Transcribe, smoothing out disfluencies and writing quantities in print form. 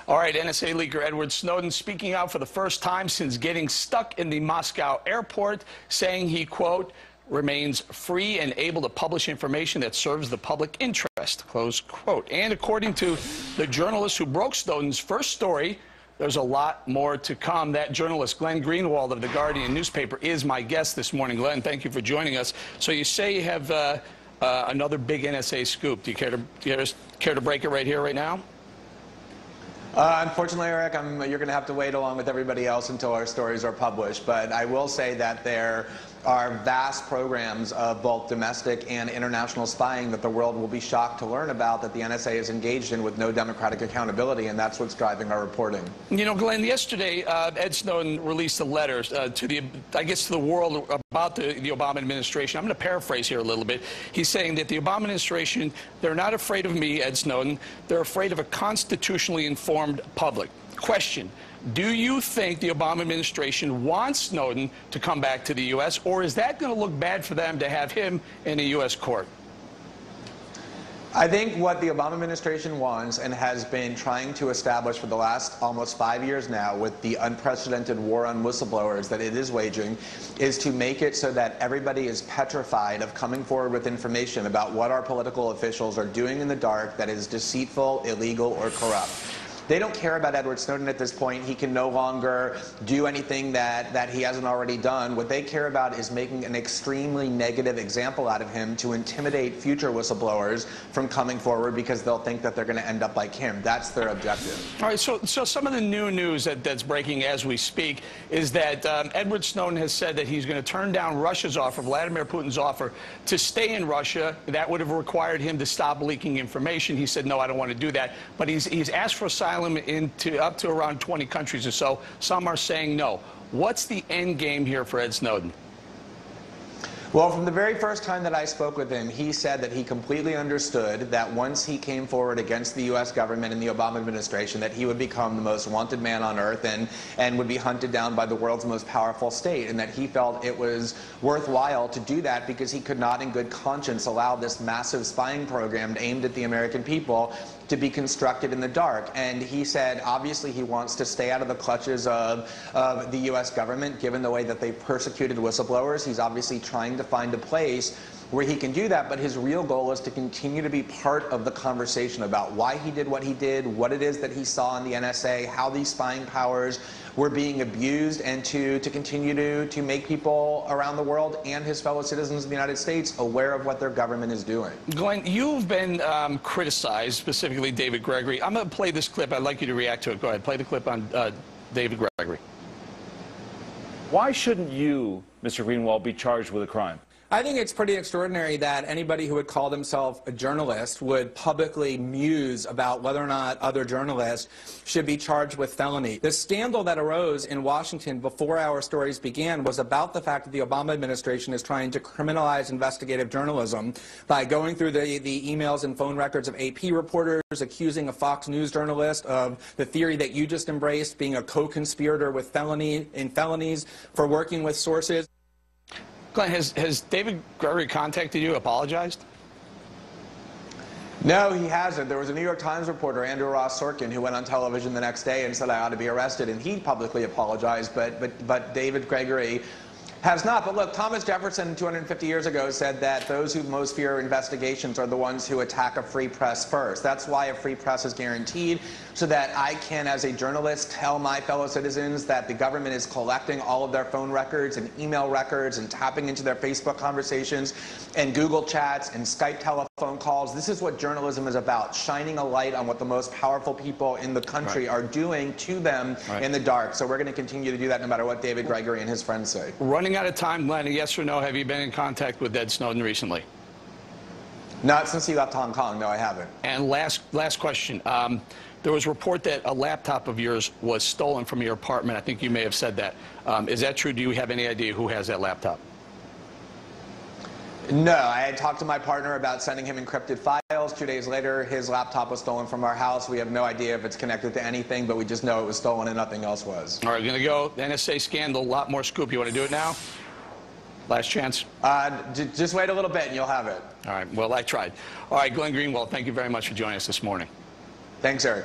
All right, NSA leaker Edward Snowden speaking out for the first time since getting stuck in the Moscow airport, saying he, quote, remains free and able to publish information that serves the public interest, close quote. And according to the journalist who broke Snowden's first story, there's a lot more to come. That journalist, Glenn Greenwald of the Guardian newspaper, is my guest this morning. Glenn, thank you for joining us. So you say you have another big NSA scoop. Do you care to break it right here, right now? Unfortunately, Eric, you're going to have to wait along with everybody else until our stories are published. But I will say that there are vast programs of both domestic and international spying that the world will be shocked to learn about, that the NSA is engaged in with no democratic accountability, and that's what's driving our reporting. You know, Glenn, yesterday Ed Snowden released a letter to the world about the Obama administration. I'm going to paraphrase here a little bit. He's saying that the Obama administration, they're not afraid of me, Ed Snowden. They're afraid of a constitutionally informed public. Question. Do you think the Obama administration wants Snowden to come back to the U.S., or is that going to look bad for them to have him in a U.S. court? I think what the Obama administration wants and has been trying to establish for the last almost 5 years now with the unprecedented war on whistleblowers that it is waging is to make it so that everybody is petrified of coming forward with information about what our political officials are doing in the dark that is deceitful, illegal, or corrupt. They don't care about Edward Snowden at this point. He can no longer do anything that he hasn't already done. What they care about is making an extremely negative example out of him to intimidate future whistleblowers from coming forward because they'll think that they're going to end up like him. That's their objective. All right, so some of the new news that's breaking as we speak is that Edward Snowden has said that he's going to turn down Russia's offer, Vladimir Putin's offer, to stay in Russia. That would have required him to stop leaking information. He said, no, I don't want to do that. But he's asked for asylum up to around 20 countries or so. Some are saying no. What's the end game here for Ed Snowden? Well, from the very first time that I spoke with him, he said that he completely understood that once he came forward against the U.S. government and the Obama administration, that he would become the most wanted man on earth and would be hunted down by the world's most powerful state, and that he felt it was worthwhile to do that because he could not in good conscience allow this massive spying program aimed at the American people to be constructed in the dark. And he said, obviously, he wants to stay out of the clutches of the U.S. government, given the way that they persecuted whistleblowers. He's obviously trying to find a place where he can do that, but his real goal is to continue to be part of the conversation about why he did what he did, what it is that he saw in the NSA, how these spying powers were being abused, and to continue to make people around the world and his fellow citizens in the United States aware of what their government is doing. Glenn, you've been criticized, specifically David Gregory. I'm going to play this clip. I'd like you to react to it. Go ahead. Play the clip on David Gregory. Why shouldn't you, Mr. Greenwald, be charged with a crime? I think it's pretty extraordinary that anybody who would call themselves a journalist would publicly muse about whether or not other journalists should be charged with felony. The scandal that arose in Washington before our stories began was about the fact that the Obama administration is trying to criminalize investigative journalism by going through the emails and phone records of AP reporters, accusing a Fox News journalist of the theory that you just embraced, being a co-conspirator with felonies for working with sources. Glenn, has David Gregory contacted you, apologized? No, he hasn't. There was a New York Times reporter, Andrew Ross Sorkin, who went on television the next day and said I ought to be arrested, and he publicly apologized, but David Gregory has not. But look, Thomas Jefferson 250 years ago said that those who most fear investigations are the ones who attack a free press first. That's why a free press is guaranteed, so that I can, as a journalist, tell my fellow citizens that the government is collecting all of their phone records and email records and tapping into their Facebook conversations and Google chats and Skype telephone calls. This is what journalism is about, shining a light on what the most powerful people in the country are doing to them in the dark. So we're going to continue to do that no matter what David Gregory and his friends say. Running out of time, Glenn, yes or no, have you been in contact with Ed Snowden recently? Not since he left Hong Kong. No, I haven't. And last question. There was a report that a laptop of yours was stolen from your apartment. I think you may have said that. Is that true? Do you have any idea who has that laptop? No, I had talked to my partner about sending him encrypted files. 2 days later, his laptop was stolen from our house. We have no idea if it's connected to anything, but we just know it was stolen and nothing else was. All right, we're going to go. The NSA scandal, a lot more scoop. You want to do it now? Last chance? Just wait a little bit and you'll have it. All right, well, I tried. All right, Glenn Greenwald, thank you very much for joining us this morning. Thanks, Eric.